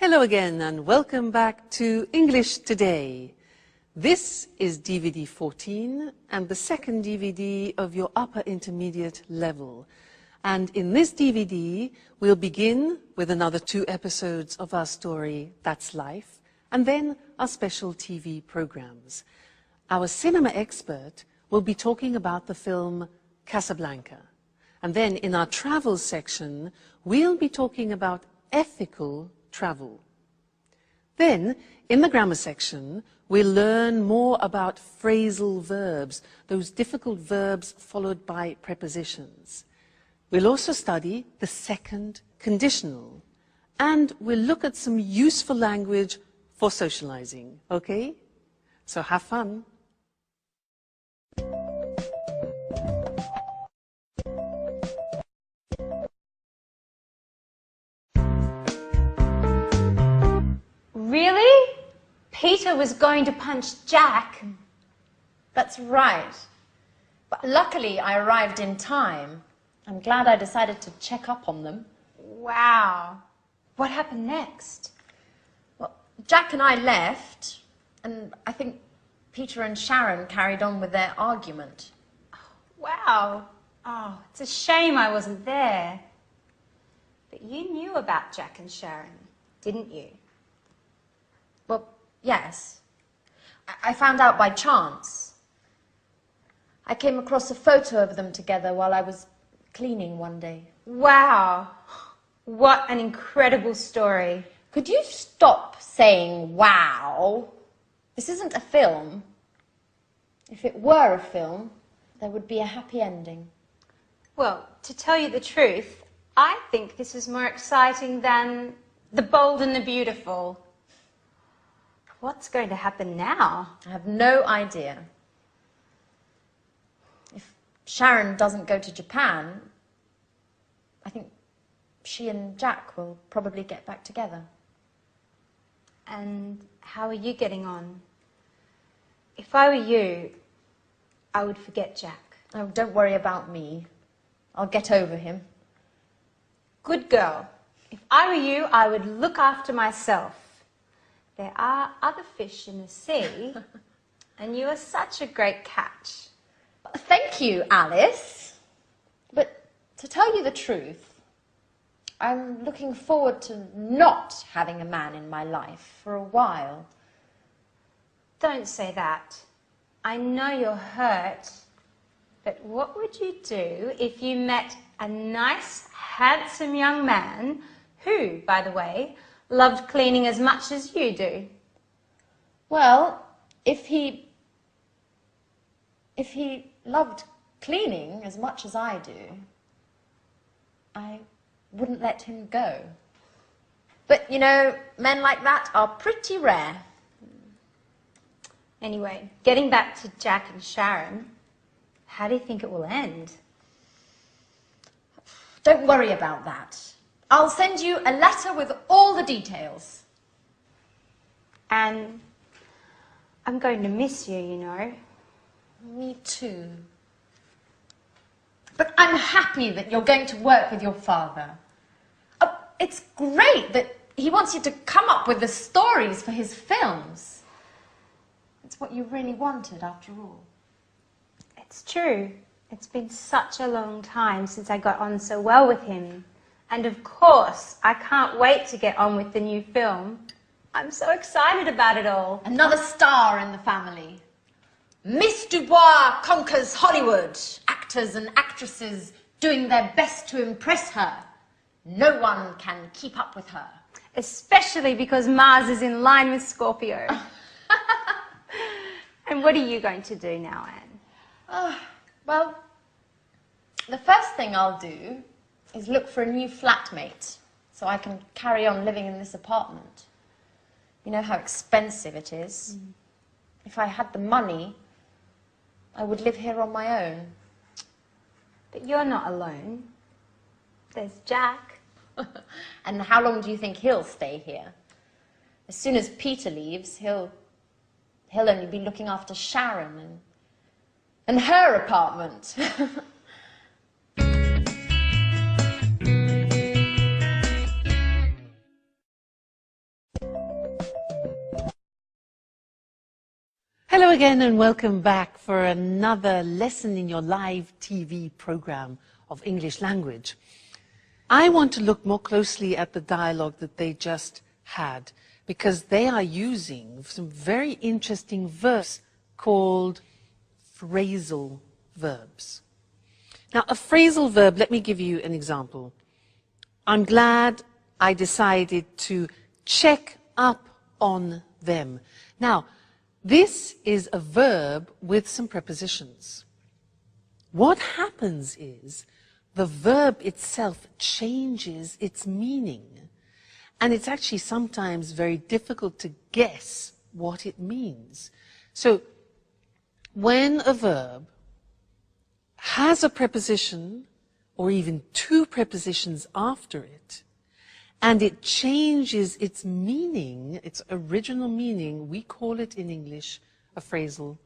Hello again and welcome back to English Today. This is DVD 14 and the second DVD of your upper intermediate level. And in this DVD, we'll begin with another 2 episodes of our story, That's Life, and then our special TV programs. Our cinema expert will be talking about the film Casablanca. And then in our travel section, we'll be talking about ethical travel. Then, in the grammar section, we'll learn more about phrasal verbs, those difficult verbs followed by prepositions. We'll also study the second conditional, and we'll look at some useful language for socializing, okay? So have fun. Really? Peter was going to punch Jack? That's right. But luckily I arrived in time. I'm glad I decided to check up on them. Wow. What happened next? Well, Jack and I left, and I think Peter and Sharon carried on with their argument. Wow. Oh, it's a shame I wasn't there. But you knew about Jack and Sharon, didn't you? Well, yes. I found out by chance. I came across a photo of them together while I was cleaning one day. Wow. What an incredible story. Could you stop saying wow? This isn't a film. If it were a film, there would be a happy ending. Well, to tell you the truth, I think this is more exciting than The Bold and the Beautiful. What's going to happen now? I have no idea. If Sharon doesn't go to Japan, I think she and Jack will probably get back together. And how are you getting on? If I were you, I would forget Jack. Oh, don't worry about me. I'll get over him. Good girl. If I were you, I would look after myself. There are other fish in the sea, and you are such a great catch. Thank you, Alice. But to tell you the truth, I'm looking forward to not having a man in my life for a while. Don't say that. I know you're hurt, but what would you do if you met a nice, handsome young man who, by the way, loved cleaning as much as you do? Well, if he loved cleaning as much as I do, I wouldn't let him go. But, you know, men like that are pretty rare. Anyway, getting back to Jack and Sharon, how do you think it will end? Don't worry about that. I'll send you a letter with all the details. And I'm going to miss you, you know. Me too. But I'm happy that you're going to work with your father. It's great that he wants you to come up with the stories for his films. It's what you really wanted, after all. It's true. It's been such a long time since I got on so well with him. And of course, I can't wait to get on with the new film. I'm so excited about it all. Another star in the family. Miss Dubois conquers Hollywood. Actors and actresses doing their best to impress her. No one can keep up with her. Especially because Mars is in line with Scorpio. And what are you going to do now, Anne? Well, the first thing I'll do is look for a new flatmate so I can carry on living in this apartment. You know how expensive it is. If I had the money, I would live here on my own. But you're not alone. There's Jack. And how long do you think he'll stay here? As soon as Peter leaves, he'll only be looking after Sharon and her apartment. Hello again and welcome back for another lesson in your live TV program of English language. I want to look more closely at the dialogue that they just had because they are using some very interesting verbs called phrasal verbs. Now, a phrasal verb, let me give you an example. I'm glad I decided to check up on them. Now, this is a verb with some prepositions. What happens is the verb itself changes its meaning, and it's actually sometimes very difficult to guess what it means. So, when a verb has a preposition, or even two prepositions after it, and it changes its meaning, its original meaning, we call it in English a phrasal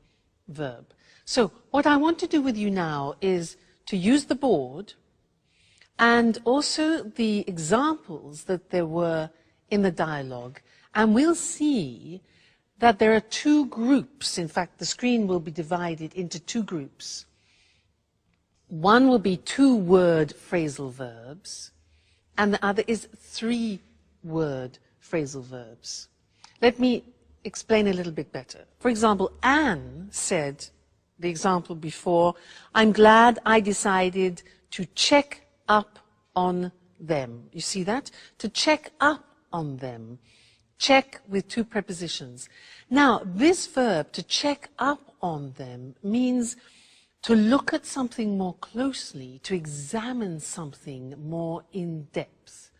verb. So what I want to do with you now is to use the board and also the examples that there were in the dialogue, and we'll see that there are two groups. In fact, the screen will be divided into two groups. One will be two-word phrasal verbs, and the other is three-word phrasal verbs. Let me explain a little bit better. For example, Anne said, the example before, I'm glad I decided to check up on them. You see that? To check up on them. Check with two prepositions. Now, this verb, to check up on them, means to look at something more closely, to examine something more in depth.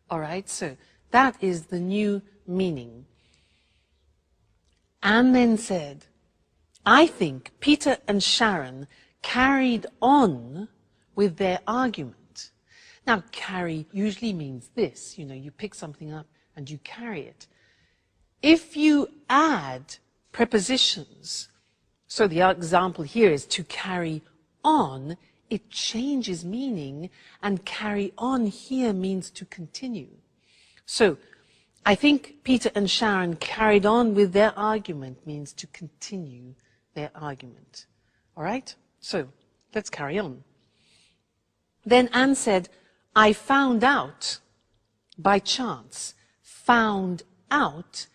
All right, so that is the new meaning. Anne then said, I think Peter and Sharon carried on with their argument. Now, carry usually means this, you pick something up and you carry it. If you add prepositions, so the example here is to carry on, it changes meaning, and carry on here means to continue. So, I think Peter and Sharon carried on with their argument means to continue their argument. All right? So, let's carry on. Then Anne said, I found out by chance. Found out,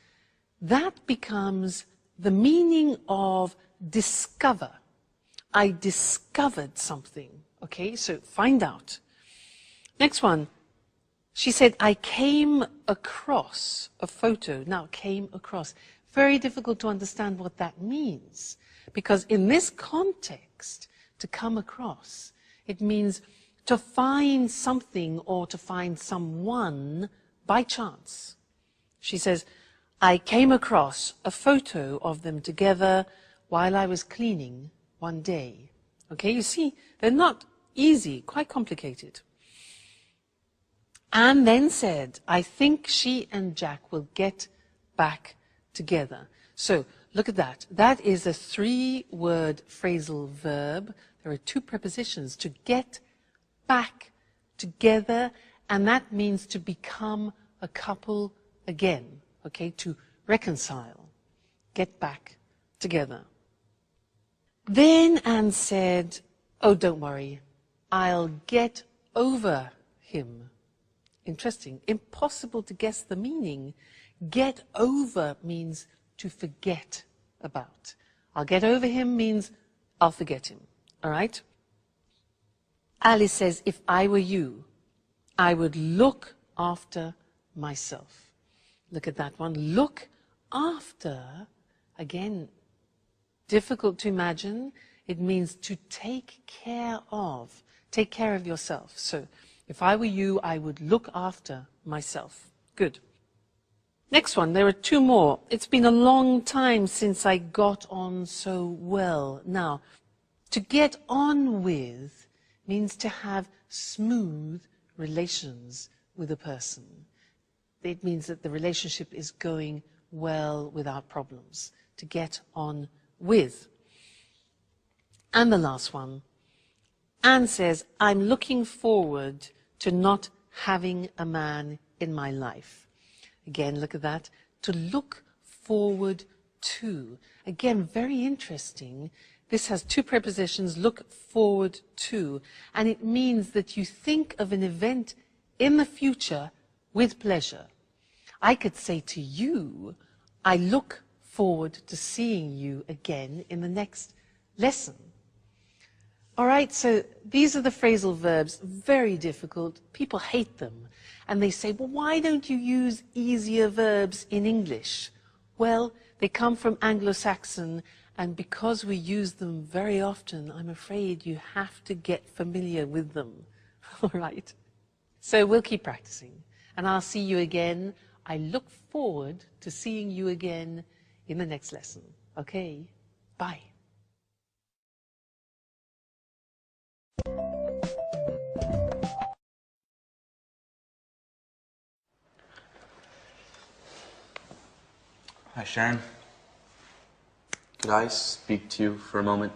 that becomes the meaning of discover. I discovered something. Okay, so find out. Next one. She said, I came across a photo. Now, came across. Very difficult to understand what that means. Because in this context, to come across, it means to find something or to find someone by chance. She says, I came across a photo of them together while I was cleaning one day. Okay, you see, they're not easy, quite complicated. Anne then said, I think she and Jack will get back together. So, look at that. That is a three-word phrasal verb. There are two prepositions, to get back together, and that means to become a couple again. Okay, to reconcile, get back together. Then Anne said, oh, don't worry, I'll get over him. Interesting, impossible to guess the meaning. Get over means to forget about. I'll get over him means I'll forget him, all right? Alice says, if I were you, I would look after myself. Look at that one. Look after, again, difficult to imagine. It means to take care of. Take care of yourself. So, if I were you, I would look after myself. Good. Next one. There are two more. It's been a long time since I got on so well. Now, to get on with means to have smooth relations with a person. It means that the relationship is going well without problems. To get on with. And the last one. Anne says, I'm looking forward to not having a man in my life. Again, look at that. To look forward to. Again, very interesting. This has two prepositions, look forward to, and it means that you think of an event in the future with pleasure. I could say to you, I look forward to seeing you again in the next lesson. All right, so these are the phrasal verbs, very difficult. People hate them. And they say, well, why don't you use easier verbs in English? Well, they come from Anglo-Saxon, and because we use them very often, I'm afraid you have to get familiar with them. All right? So we'll keep practicing, and I'll see you again. I look forward to seeing you again in the next lesson. Okay? Bye. Hi, Sharon. Could I speak to you for a moment?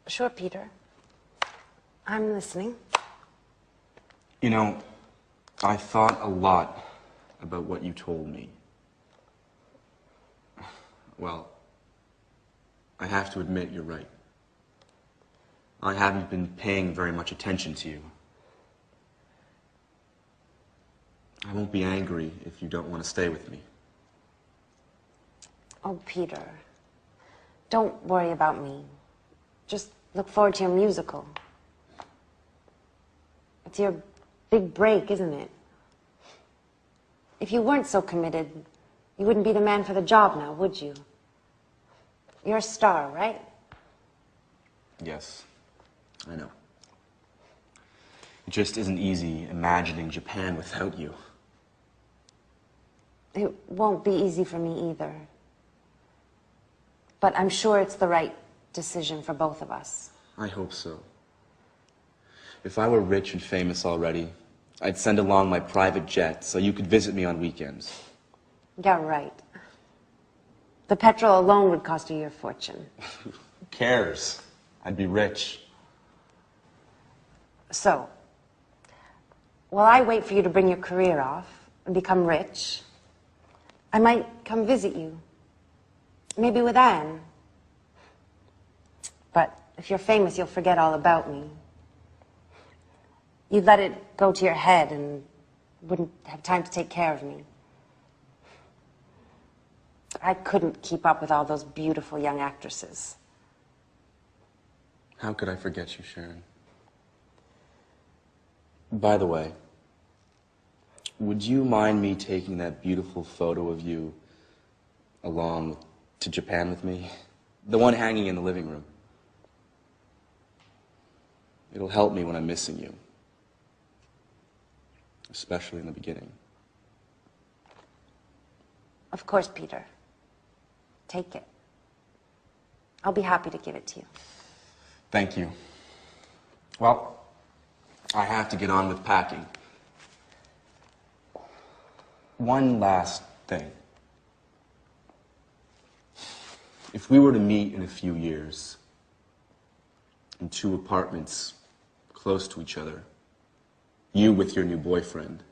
Sure, Peter. I'm listening. You know, I thought a lot about what you told me. Well, I have to admit you're right. I haven't been paying very much attention to you. I won't be angry if you don't want to stay with me. Oh, Peter. Don't worry about me. Just look forward to your musical. It's your big break, isn't it? If you weren't so committed, you wouldn't be the man for the job now, would you? You're a star, right? Yes, I know. It just isn't easy imagining Japan without you. It won't be easy for me either. But I'm sure it's the right decision for both of us. I hope so. If I were rich and famous already, I'd send along my private jet so you could visit me on weekends. Yeah, right. The petrol alone would cost you your fortune. Who cares? I'd be rich. So, while I wait for you to bring your career off and become rich, I might come visit you. Maybe with Anne. But if you're famous, you'll forget all about me. You'd let it go to your head and wouldn't have time to take care of me. I couldn't keep up with all those beautiful young actresses. How could I forget you, Sharon? By the way, would you mind me taking that beautiful photo of you along to Japan with me? The one hanging in the living room. It'll help me when I'm missing you. Especially in the beginning. Of course, Peter. Take it. I'll be happy to give it to you. Thank you. Well, I have to get on with packing. One last thing. If we were to meet in a few years, in 2 apartments close to each other, you with your new boyfriend,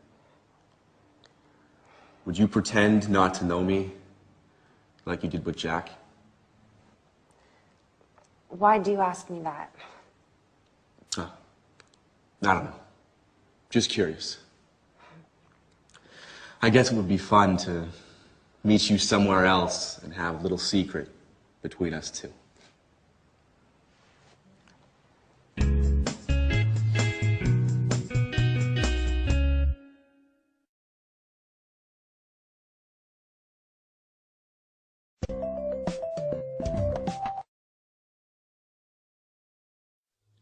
would you pretend not to know me like you did with Jack? Why do you ask me that? I don't know. Just curious. I guess it would be fun to meet you somewhere else and have a little secret between us two.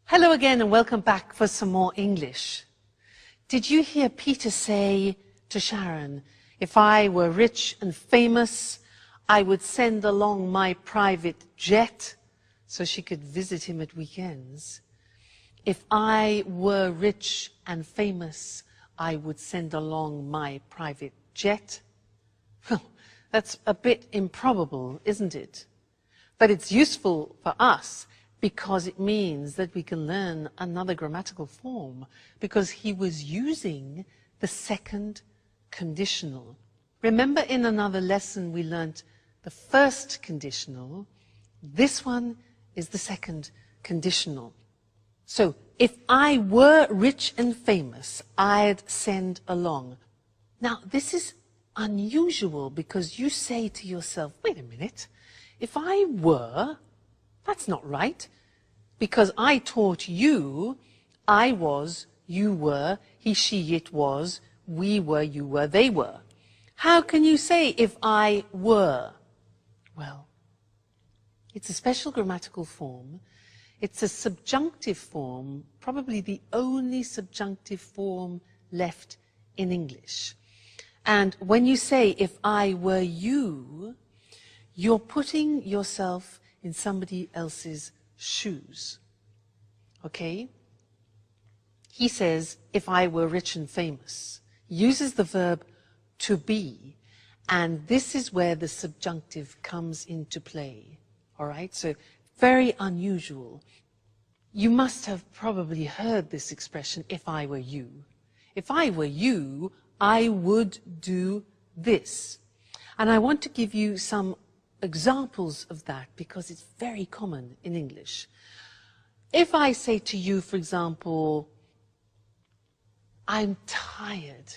Hello again and welcome back for some more English. Did you hear Peter say to Sharon, if I were rich and famous, I would send along my private jet so she could visit him at weekends? If I were rich and famous, I would send along my private jet? Well, that's a bit improbable, isn't it? But it's useful for us because it means that we can learn another grammatical form, because he was using the second conditional. Remember in another lesson we learnt the first conditional. This one is the second conditional. So, if I were rich and famous, I'd send along. Now, this is unusual because you say to yourself, wait a minute, if I were, that's not right. Because I taught you, I was, you were, he, she, it was, we were, you were, they were. How can you say if I were? Well, it's a special grammatical form. It's a subjunctive form, probably the only subjunctive form left in English. And when you say, if I were you, you're putting yourself in somebody else's shoes. Okay? He says, if I were rich and famous. He uses the verb to be, and this is where the subjunctive comes into play. All right? So, very unusual. You must have probably heard this expression, if I were you. If I were you, I would do this. And I want to give you some examples of that because it's very common in English. If I say to you, for example, I'm tired,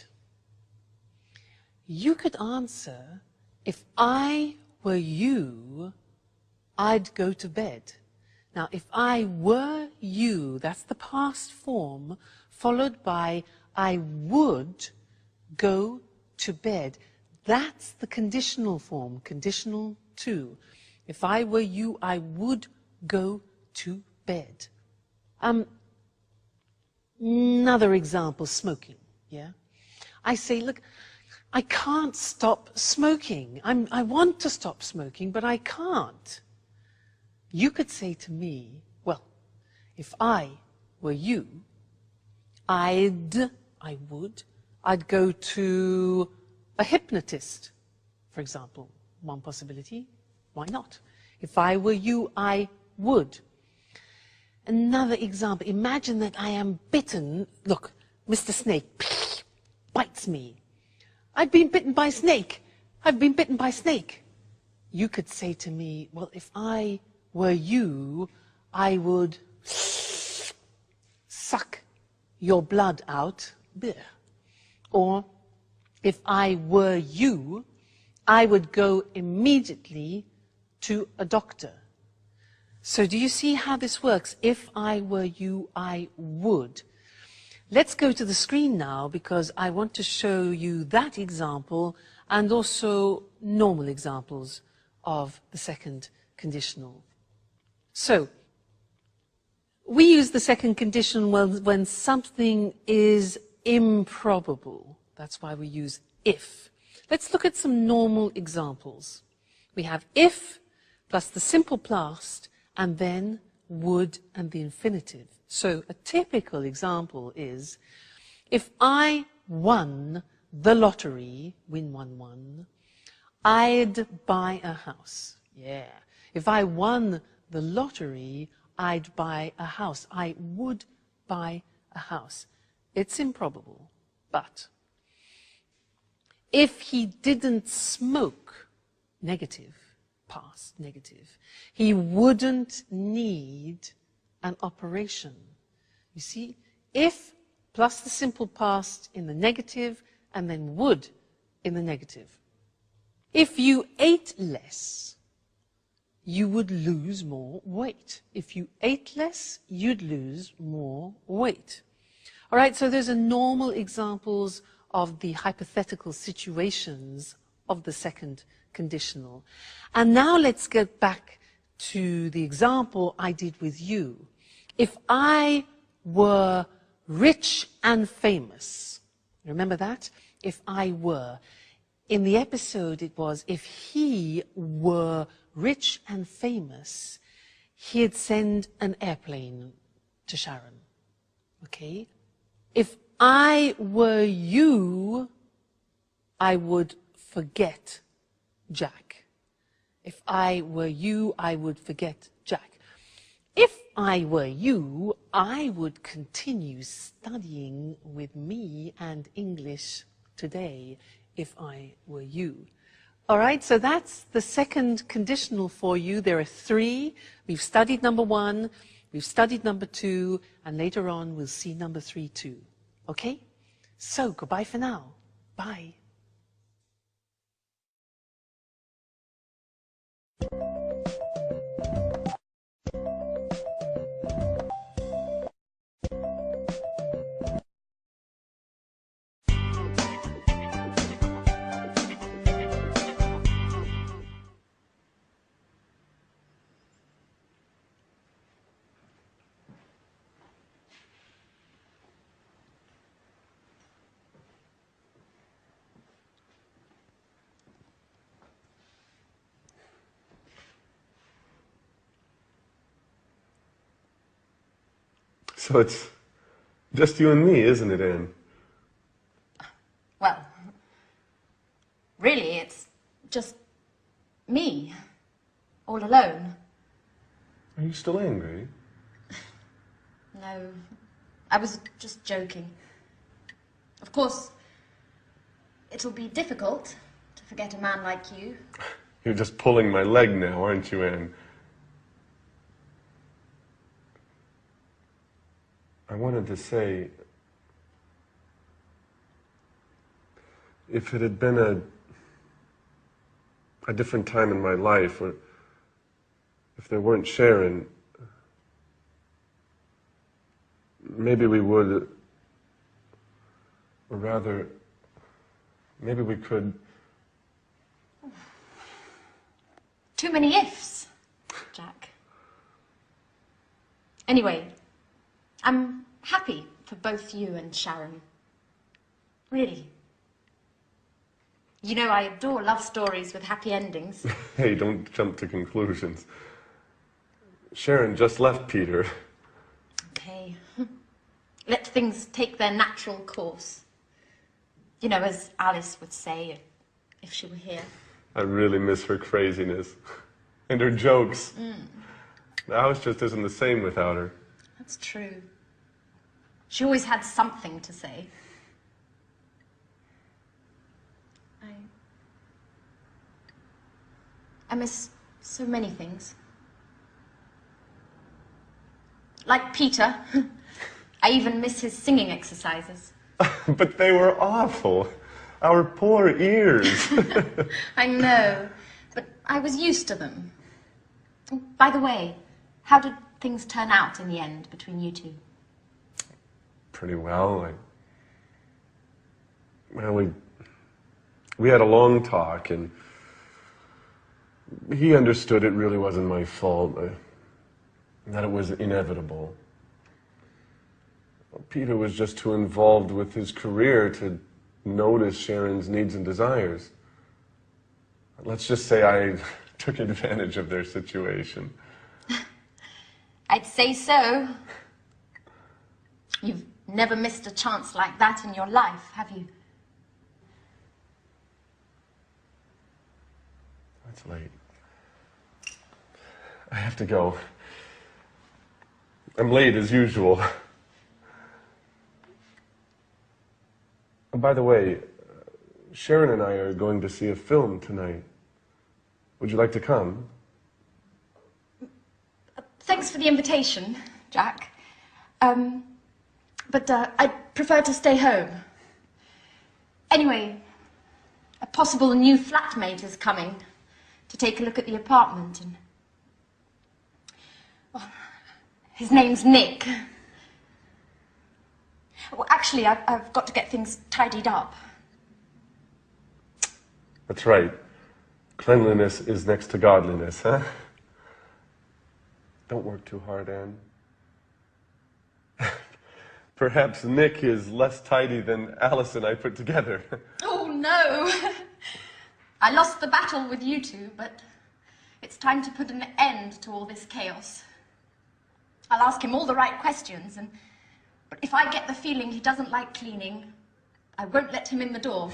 you could answer, if I were you, I'd go to bed. Now, if I were you, that's the past form, followed by I would go to bed. That's the conditional form, conditional to. If I were you, I would go to bed. Another example, smoking, yeah? I say, look, I can't stop smoking. I want to stop smoking, but I can't. You could say to me, well, if I were you, I'd go to a hypnotist, for example. One possibility, why not? If I were you, I would. Another example, imagine that I am bitten. Look, Mr. Snake bites me. I've been bitten by a snake. I've been bitten by a snake. You could say to me, well, if I were you, I would suck your blood out. Blech. Or, if I were you, I would go immediately to a doctor. So do you see how this works? If I were you, I would. Let's go to the screen now because I want to show you that example and also normal examples of the second conditional. So, we use the second conditional when something is improbable. That's why we use if. Let's look at some normal examples. We have if plus the simple past and then would and the infinitive. So a typical example is, if I won the lottery, win 1-1, I'd buy a house. Yeah. If I won the lottery, I'd buy a house. I would buy a house. It's improbable, but if he didn't smoke, negative, past, negative, he wouldn't need an operation. You see, if plus the simple past in the negative and then would in the negative. If you ate less, you would lose more weight. If you ate less, you'd lose more weight. All right, so those are normal examples of the hypothetical situations of the second conditional. And now let's get back to the example I did with you. If I were rich and famous, remember that? If I were. In the episode it was, if he were rich and famous, he'd send an airplane to Sharon. Okay? If I were you, I would forget Jack. If I were you, I would forget Jack. If I were you, I would continue studying with me and English today, if I were you. All right, so that's the second conditional for you. There are three. We've studied number one, we've studied number two, and later on we'll see number three too. Okay? So, goodbye for now. Bye. So it's just you and me, isn't it, Anne? Well, really, it's just me, all alone. Are you still angry? No, I was just joking. Of course, it'll be difficult to forget a man like you. You're just pulling my leg now, aren't you, Anne? I wanted to say, if it had been a different time in my life, or if there weren't Sharon, maybe we would, or rather, maybe we could. Too many ifs, Jack. Anyway, I'm happy for both you and Sharon. Really. You know, I adore love stories with happy endings. Hey, don't jump to conclusions. Sharon just left Peter. Okay. Let things take their natural course. You know, as Alice would say, if she were here. I really miss her craziness. And her jokes. The house just isn't the same without her. That's true. She always had something to say. I miss so many things. Like Peter. I even miss his singing exercises. But they were awful. Our poor ears. I know, but I was used to them. By the way, how did things turn out in the end between you two? Pretty well. We had a long talk, and he understood it really wasn't my fault, that it was inevitable. Peter was just too involved with his career to notice Sharon's needs and desires. Let's just say I took advantage of their situation. I'd say so. You've never missed a chance like that in your life, have you? It's late. I have to go. I'm late as usual. And by the way, Sharon and I are going to see a film tonight. Would you like to come? Thanks for the invitation, Jack. But I'd prefer to stay home. Anyway, a possible new flatmate is coming to take a look at the apartment, and well, his name's Nick. Well, actually, I've got to get things tidied up. That's right. Cleanliness is next to godliness, huh? Don't work too hard, Anne. Perhaps Nick is less tidy than Alice and I put together. Oh, no. I lost the battle with you two, but it's time to put an end to all this chaos. I'll ask him all the right questions, but if I get the feeling he doesn't like cleaning, I won't let him in the door.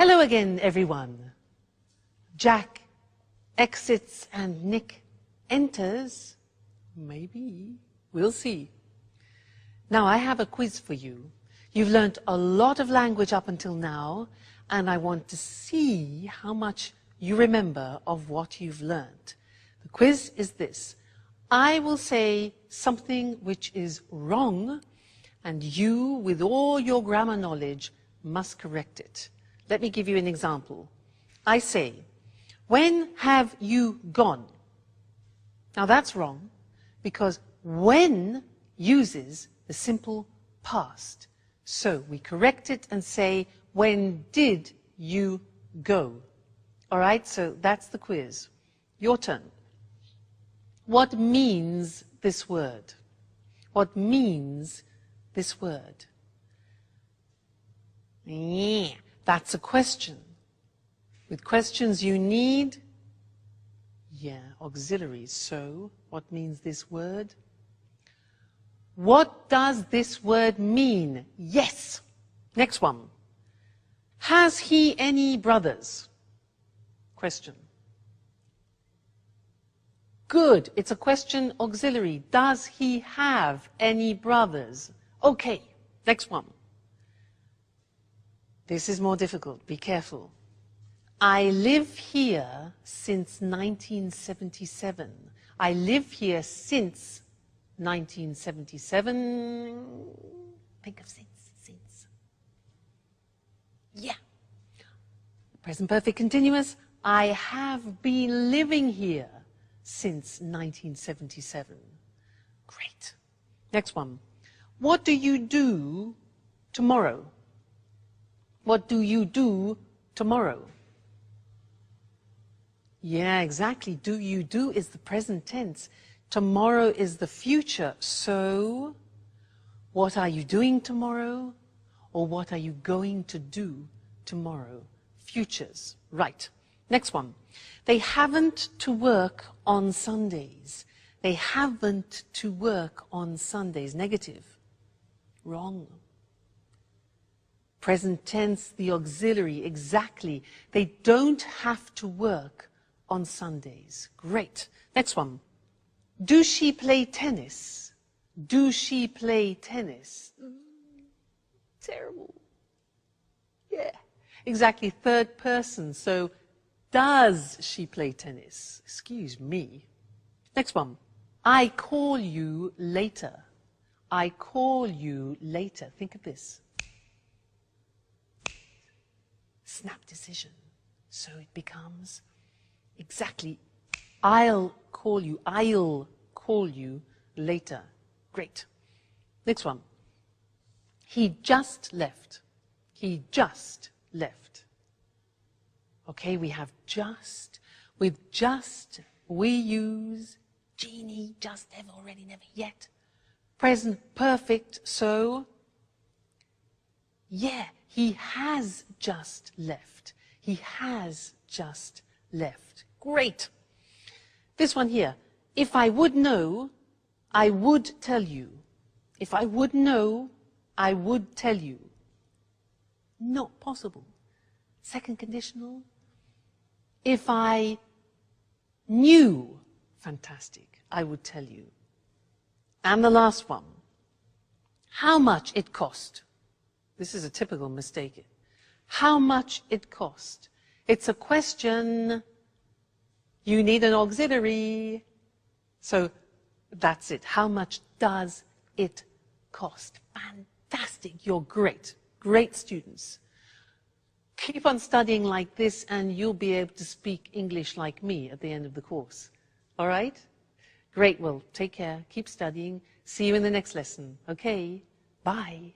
Hello again, everyone. Jack exits and Nick enters. Maybe. We'll see. Now, I have a quiz for you. You've learned a lot of language up until now, and I want to see how much you remember of what you've learned. The quiz is this. I will say something which is wrong, and you, with all your grammar knowledge, must correct it. Let me give you an example. I say, when have you gone? Now that's wrong, because when uses the simple past. So we correct it and say, when did you go? All right, so that's the quiz. Your turn. What means this word? What means this word? Yeah, that's a question. With questions you need, auxiliaries. So, what means this word? What does this word mean? Yes. Next one. Has he any brothers? Question. Good. It's a question auxiliary. Does he have any brothers? Okay. Next one. This is more difficult. Be careful. I live here since 1977. I live here since 1977. Think of since. Yeah. Present perfect continuous. I have been living here since 1977. Great. Next one. What do you do tomorrow? What do you do tomorrow? Yeah, exactly. Do you do is the present tense. Tomorrow is the future. So, what are you doing tomorrow? Or what are you going to do tomorrow? Futures. Right. Next one. They haven't to work on Sundays. They haven't to work on Sundays. Negative. Wrong. Present tense, the auxiliary. Exactly. They don't have to work on Sundays. Great. Next one. Do she play tennis? Do she play tennis? Terrible. Yeah. Exactly. Third person. So, does she play tennis? Excuse me. Next one. I call you later. I call you later. Think of this. Snap decision. So it becomes exactly, I'll call you later. Great. Next one. He just left. He just left. Okay, we have just. With just, we use genie, just, ever, already, never, yet. Present perfect, so, yeah, he has just left. He has just left. Great. This one here. If I would know, I would tell you. If I would know, I would tell you. Not possible. Second conditional. If I knew, fantastic, I would tell you. And the last one. How much it cost. This is a typical mistake. How much it cost. It's a question. You need an auxiliary. So that's it. How much does it cost? Fantastic. You're great. Great students. Keep on studying like this and you'll be able to speak English like me at the end of the course. All right? Great. Well, take care. Keep studying. See you in the next lesson. Okay? Bye.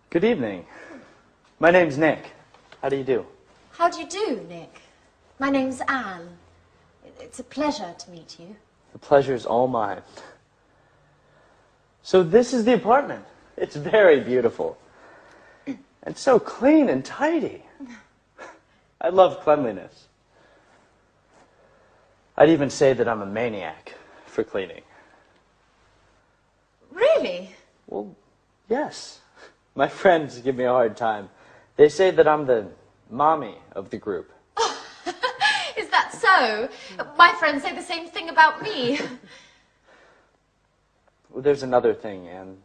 Good evening. My name's Nick. How do you do? How do you do, Nick? My name's Anne. It's a pleasure to meet you. The pleasure's all mine. So this is the apartment. It's very beautiful. And so clean and tidy. I love cleanliness. I'd even say that I'm a maniac for cleaning. Really? Well, yes. My friends give me a hard time. They say that I'm the mommy of the group. Is that so? My friends say the same thing about me. Well, there's another thing, Anne.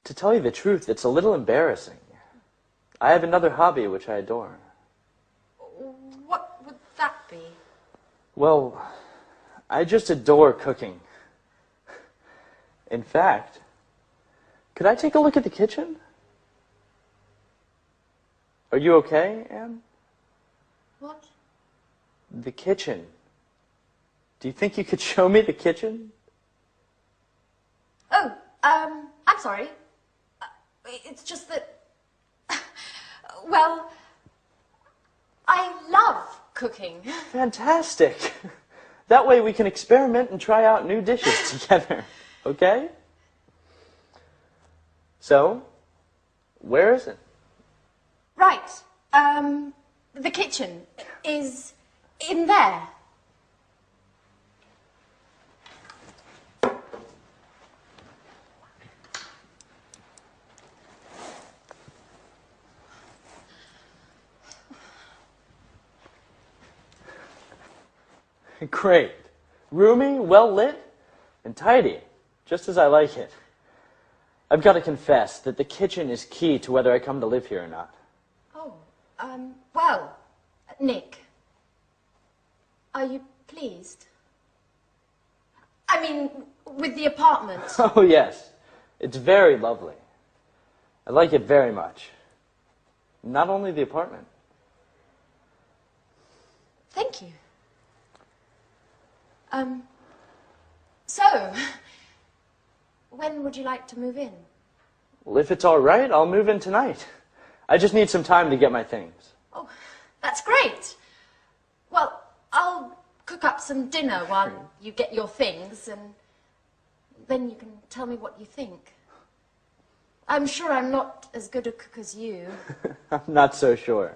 To tell you the truth, it's a little embarrassing. I have another hobby which I adore. What would that be? Well, I just adore cooking. In fact, could I take a look at the kitchen? Are you okay, Anne? What? The kitchen. Do you think you could show me the kitchen? Oh, I'm sorry. It's just that, well, I love cooking. Fantastic. That way we can experiment and try out new dishes together, okay? So, where is it? Right. The kitchen is in there. Great. Roomy, well lit, and tidy, just as I like it. I've got to confess that the kitchen is key to whether I come to live here or not. Oh, well, Nick, are you pleased? I mean, with the apartment. Oh, yes. It's very lovely. I like it very much. Not only the apartment. Thank you. So, when would you like to move in? Well, if it's all right, I'll move in tonight. I just need some time to get my things. Oh, that's great. Well, I'll cook up some dinner while you get your things, and then you can tell me what you think. I'm sure I'm not as good a cook as you. I'm not so sure.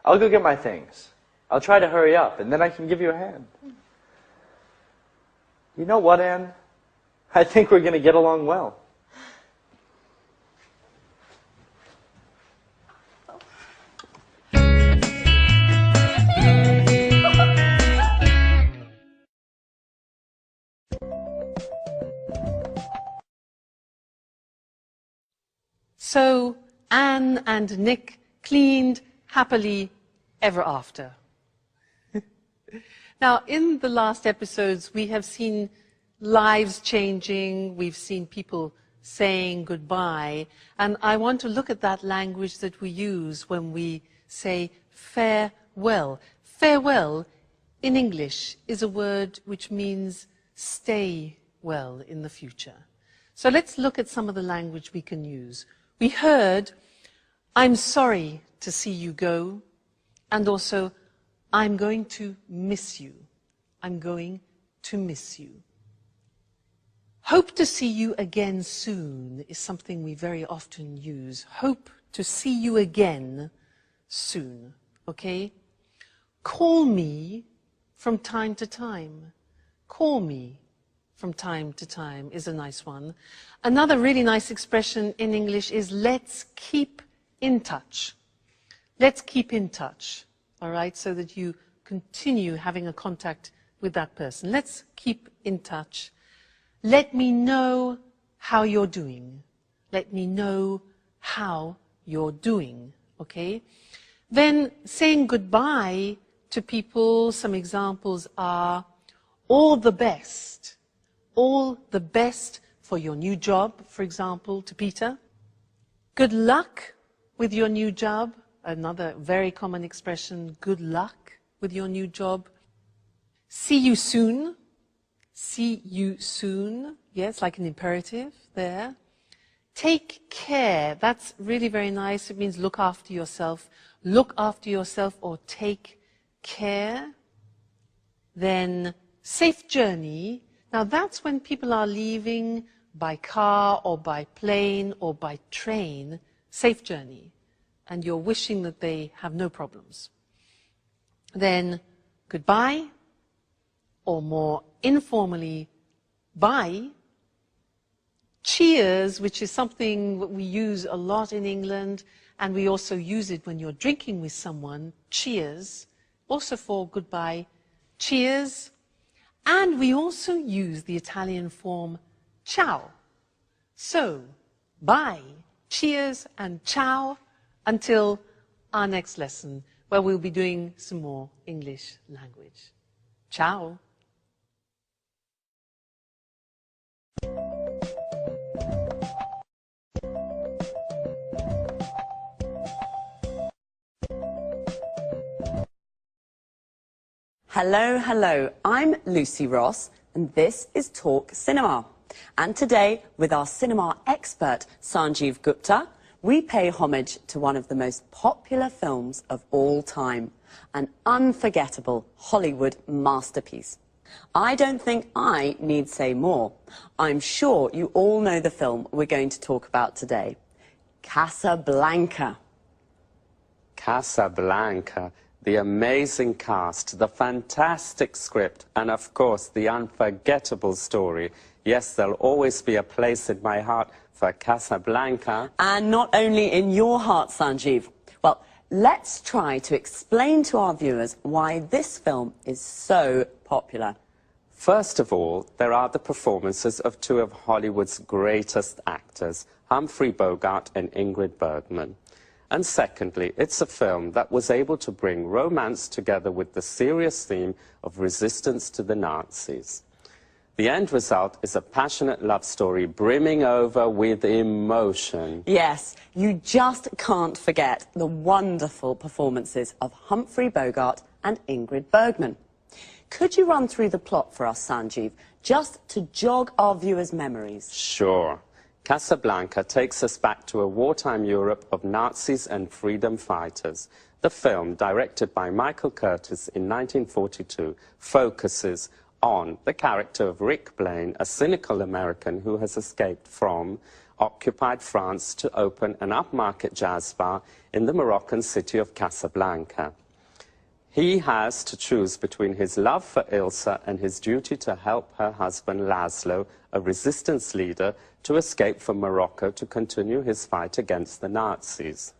I'll go get my things. I'll try to hurry up, and then I can give you a hand. You know what, Anne? I think we're going to get along well. So Anne and Nick cleaned happily ever after. Now, in the last episodes, we have seen lives changing, we've seen people saying goodbye, and I want to look at that language that we use when we say farewell. Farewell, in English, is a word which means stay well in the future. So let's look at some of the language we can use. We heard, I'm sorry to see you go, and also, I'm going to miss you. I'm going to miss you. Hope to see you again soon is something we very often use. Hope to see you again soon, okay? Call me from time to time. Call me from time to time is a nice one. Another really nice expression in English is let's keep in touch. Let's keep in touch, all right, so that you continue having a contact with that person. Let's keep in touch. Let me know how you're doing. Let me know how you're doing, okay? Then saying goodbye to people, some examples are all the best. All the best for your new job, for example, to Peter. Good luck with your new job. Another very common expression, good luck with your new job. See you soon. See you soon. Yes, like an imperative there. Take care. That's really very nice. It means look after yourself. Look after yourself or take care. Then safe journey. Now that's when people are leaving by car or by plane or by train. Safe journey. And you're wishing that they have no problems. Then goodbye or more informally, bye. Cheers, which is something that we use a lot in England, and we also use it when you're drinking with someone. Cheers, also for goodbye. Cheers. And we also use the Italian form ciao. So, bye, cheers, and ciao until our next lesson, where we'll be doing some more English language. Ciao. Hello, hello. I'm Lucy Ross, and this is Talk Cinema. And today, with our cinema expert, Sanjeev Gupta, we pay homage to one of the most popular films of all time, an unforgettable Hollywood masterpiece. I don't think I need say more. I'm sure you all know the film we're going to talk about today. Casablanca. Casablanca. The amazing cast, the fantastic script, and of course the unforgettable story. Yes, there'll always be a place in my heart for Casablanca. And not only in your heart, Sanjeev. Well, let's try to explain to our viewers why this film is so popular. First of all, there are the performances of two of Hollywood's greatest actors, Humphrey Bogart and Ingrid Bergman. And secondly, it's a film that was able to bring romance together with the serious theme of resistance to the Nazis. The end result is a passionate love story brimming over with emotion. Yes, you just can't forget the wonderful performances of Humphrey Bogart and Ingrid Bergman. Could you run through the plot for us, Sanjeev, just to jog our viewers' memories? Sure. Casablanca takes us back to a wartime Europe of Nazis and freedom fighters. The film, directed by Michael Curtiz in 1942, focuses on the character of Rick Blaine, a cynical American who has escaped from occupied France to open an upmarket jazz bar in the Moroccan city of Casablanca. He has to choose between his love for Ilsa and his duty to help her husband Laszlo, a resistance leader, to escape from Morocco to continue his fight against the Nazis.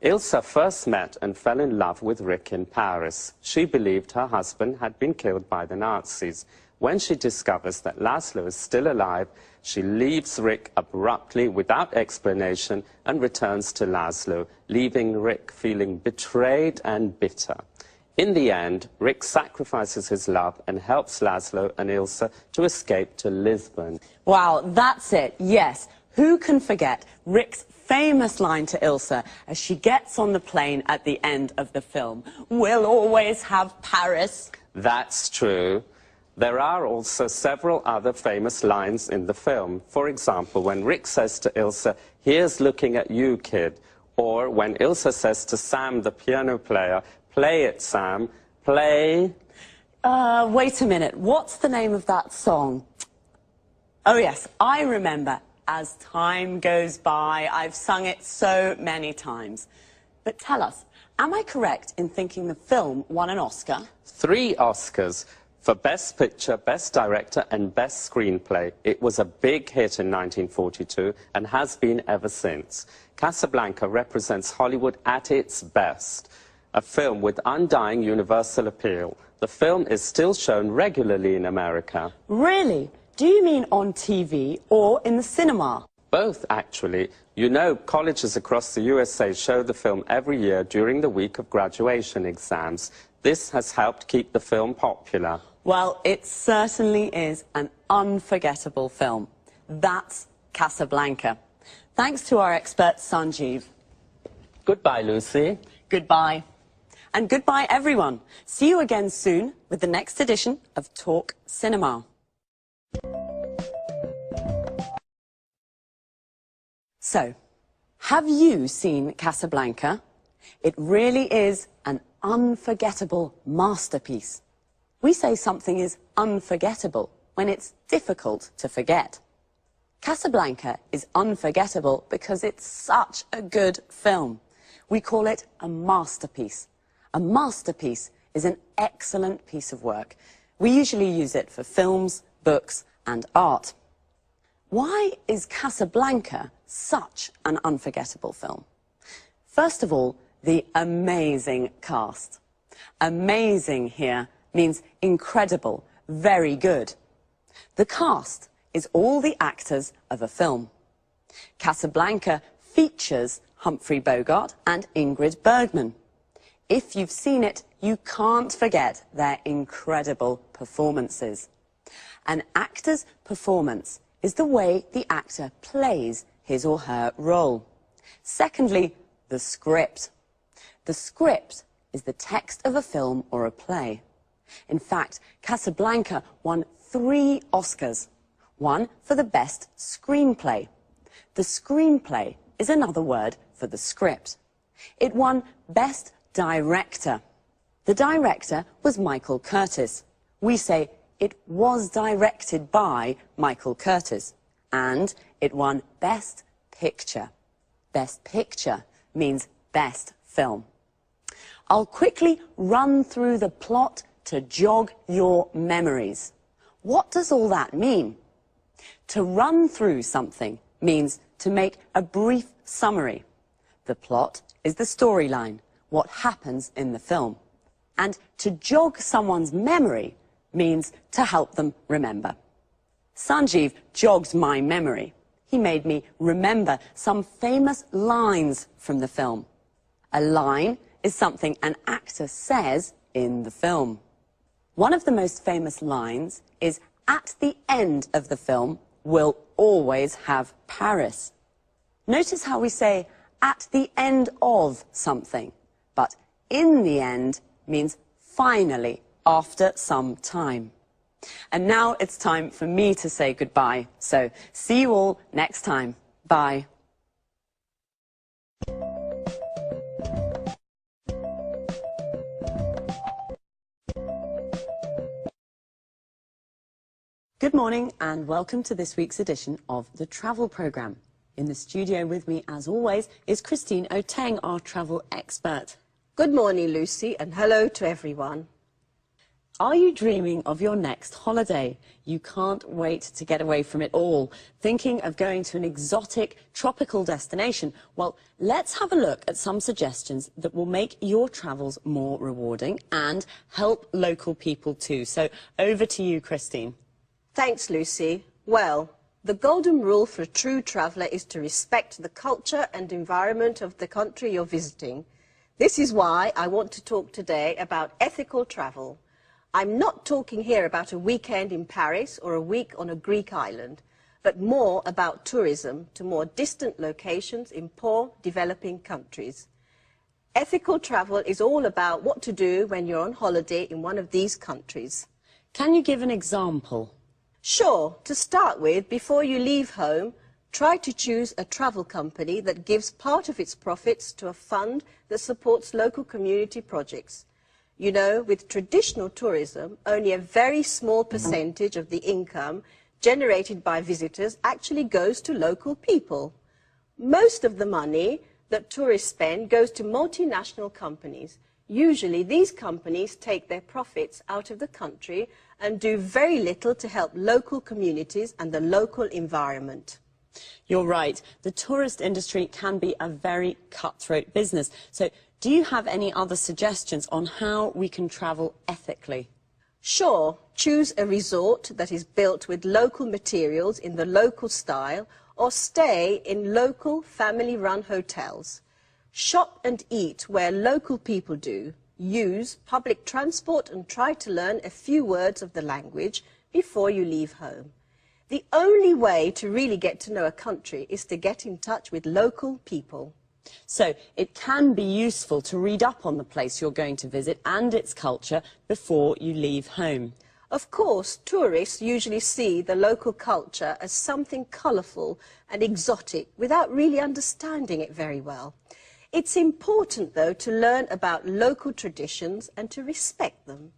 Ilsa first met and fell in love with Rick in Paris. She believed her husband had been killed by the Nazis. When she discovers that Laszlo is still alive, she leaves Rick abruptly without explanation and returns to Laszlo, leaving Rick feeling betrayed and bitter. In the end, Rick sacrifices his love and helps Laszlo and Ilsa to escape to Lisbon. Wow, that's it, yes. Who can forget Rick's famous line to Ilsa as she gets on the plane at the end of the film? "We'll always have Paris." That's true. There are also several other famous lines in the film. For example, when Rick says to Ilsa, "Here's looking at you, kid." Or when Ilsa says to Sam, the piano player, "Play it, Sam, play." Wait a minute, what's the name of that song? Oh yes, I remember. As time goes by, I've sung it so many times. But tell us, am I correct in thinking the film won an Oscar? 3 Oscars for Best Picture, Best Director and Best Screenplay. It was a big hit in 1942 and has been ever since. Casablanca represents Hollywood at its best. A film with undying universal appeal. The film is still shown regularly in America. Really? Do you mean on TV or in the cinema? Both, actually. You know, colleges across the USA show the film every year during the week of graduation exams. This has helped keep the film popular. Well, it certainly is an unforgettable film. That's Casablanca. Thanks to our expert, Sanjeev. Goodbye, Lucy. Goodbye. And goodbye, everyone. See you again soon with the next edition of Talk Cinema. So, have you seen Casablanca? It really is an unforgettable masterpiece. We say something is unforgettable when it's difficult to forget. Casablanca is unforgettable because it's such a good film. We call it a masterpiece. A masterpiece is an excellent piece of work. We usually use it for films, books, and art. Why is Casablanca such an unforgettable film? First of all, the amazing cast. Amazing here means incredible, very good. The cast is all the actors of a film. Casablanca features Humphrey Bogart and Ingrid Bergman. If you've seen it, you can't forget their incredible performances. An actor's performance is the way the actor plays his or her role. Secondly, the script. The script is the text of a film or a play. In fact, Casablanca won 3 Oscars, one for the best screenplay. The screenplay is another word for the script. It won Best Director. The director was Michael Curtiz. We say it was directed by Michael Curtiz. And it won Best Picture. Best Picture means best film. I'll quickly run through the plot to jog your memories. What does all that mean? To run through something means to make a brief summary. The plot is the storyline, what happens in the film. And to jog someone's memory means to help them remember. Sanjeev jogged my memory. He made me remember some famous lines from the film. A line is something an actor says in the film. One of the most famous lines is, "At the end of the film, we'll always have Paris." Notice how we say, "at the end of something," but "in the end" means finally, after some time. And now it's time for me to say goodbye. So, see you all next time. Bye. Good morning and welcome to this week's edition of the Travel Programme. In the studio with me, as always, is Christine Oteng, our travel expert. Good morning, Lucy, and hello to everyone. Are you dreaming of your next holiday? You can't wait to get away from it all. Thinking of going to an exotic, tropical destination? Well, let's have a look at some suggestions that will make your travels more rewarding and help local people too. So, over to you, Christine. Thanks, Lucy. Well, the golden rule for a true traveller is to respect the culture and environment of the country you're visiting. This is why I want to talk today about ethical travel. I'm not talking here about a weekend in Paris or a week on a Greek island, but more about tourism to more distant locations in poor, developing countries. Ethical travel is all about what to do when you're on holiday in one of these countries. Can you give an example? Sure. To start with, before you leave home, try to choose a travel company that gives part of its profits to a fund that supports local community projects. You know, with traditional tourism, only a very small percentage of the income generated by visitors actually goes to local people. Most of the money that tourists spend goes to multinational companies. Usually, these companies take their profits out of the country and do very little to help local communities and the local environment. You're right. The tourist industry can be a very cutthroat business. So, do you have any other suggestions on how we can travel ethically? Sure. Choose a resort that is built with local materials in the local style, or stay in local family-run hotels. Shop and eat where local people do. Use public transport and try to learn a few words of the language before you leave home. The only way to really get to know a country is to get in touch with local people. So it can be useful to read up on the place you're going to visit and its culture before you leave home. Of course, tourists usually see the local culture as something colourful and exotic without really understanding it very well. It's important, though, to learn about local traditions and to respect them.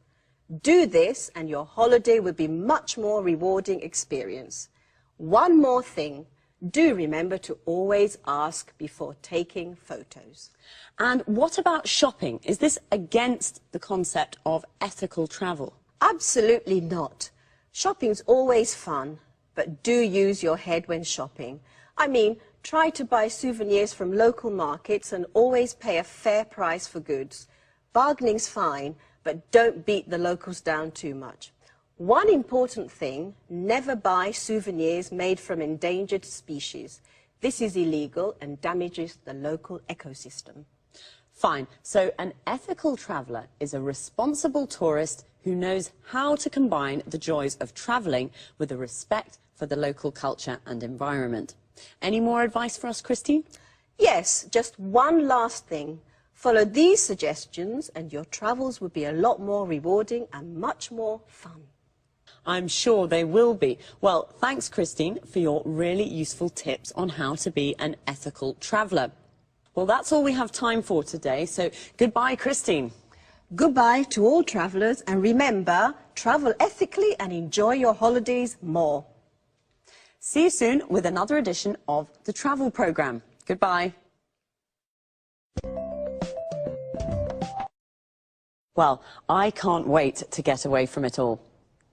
Do this and your holiday will be a much more rewarding experience. One more thing. Do remember to always ask before taking photos. And what about shopping? Is this against the concept of ethical travel? Absolutely not. Shopping's always fun, but do use your head when shopping. I mean, try to buy souvenirs from local markets and always pay a fair price for goods. Bargaining's fine, but don't beat the locals down too much. One important thing, never buy souvenirs made from endangered species. This is illegal and damages the local ecosystem. Fine. So an ethical traveller is a responsible tourist who knows how to combine the joys of travelling with a respect for the local culture and environment. Any more advice for us, Christine? Yes, just one last thing. Follow these suggestions and your travels will be a lot more rewarding and much more fun. I'm sure they will be. Well, thanks, Christine, for your really useful tips on how to be an ethical traveller. Well, that's all we have time for today, so goodbye, Christine. Goodbye to all travellers, and remember, travel ethically and enjoy your holidays more. See you soon with another edition of the Travel Programme. Goodbye. Well, I can't wait to get away from it all.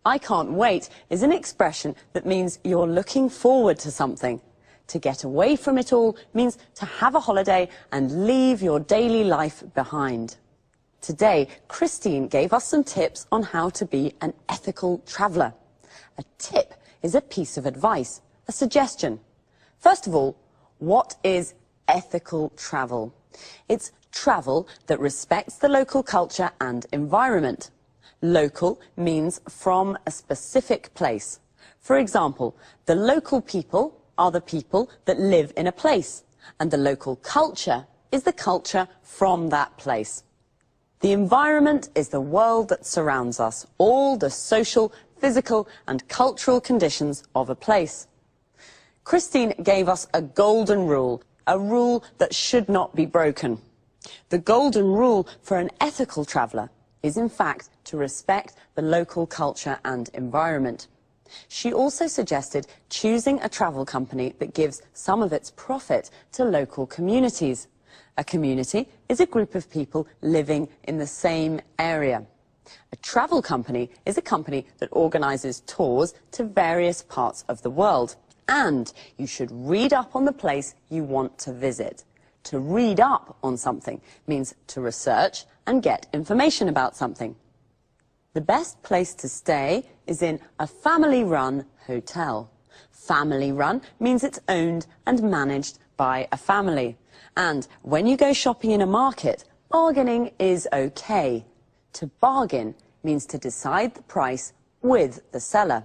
I can't wait is an expression that means you're looking forward to something. To get away from it all means to have a holiday and leave your daily life behind. Today, Christine gave us some tips on how to be an ethical traveller. A tip is a piece of advice, a suggestion. First of all, what is ethical travel? It's travel that respects the local culture and environment. Local means from a specific place. For example, the local people are the people that live in a place, and the local culture is the culture from that place. The environment is the world that surrounds us, all the social, physical and cultural conditions of a place. Christine gave us a golden rule, a rule that should not be broken. The golden rule for an ethical traveller is in fact to respect the local culture and environment. She also suggested choosing a travel company that gives some of its profit to local communities. A community is a group of people living in the same area. A travel company is a company that organises tours to various parts of the world. And you should read up on the place you want to visit. To read up on something means to research and get information about something. The best place to stay is in a family-run hotel. Family-run means it's owned and managed by a family. And when you go shopping in a market, bargaining is okay. To bargain means to decide the price with the seller.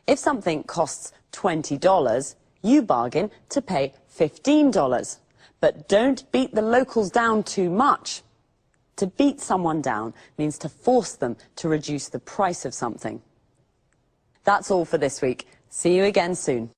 If something costs $20, you bargain to pay $15. But don't beat the locals down too much. To beat someone down means to force them to reduce the price of something. That's all for this week. See you again soon.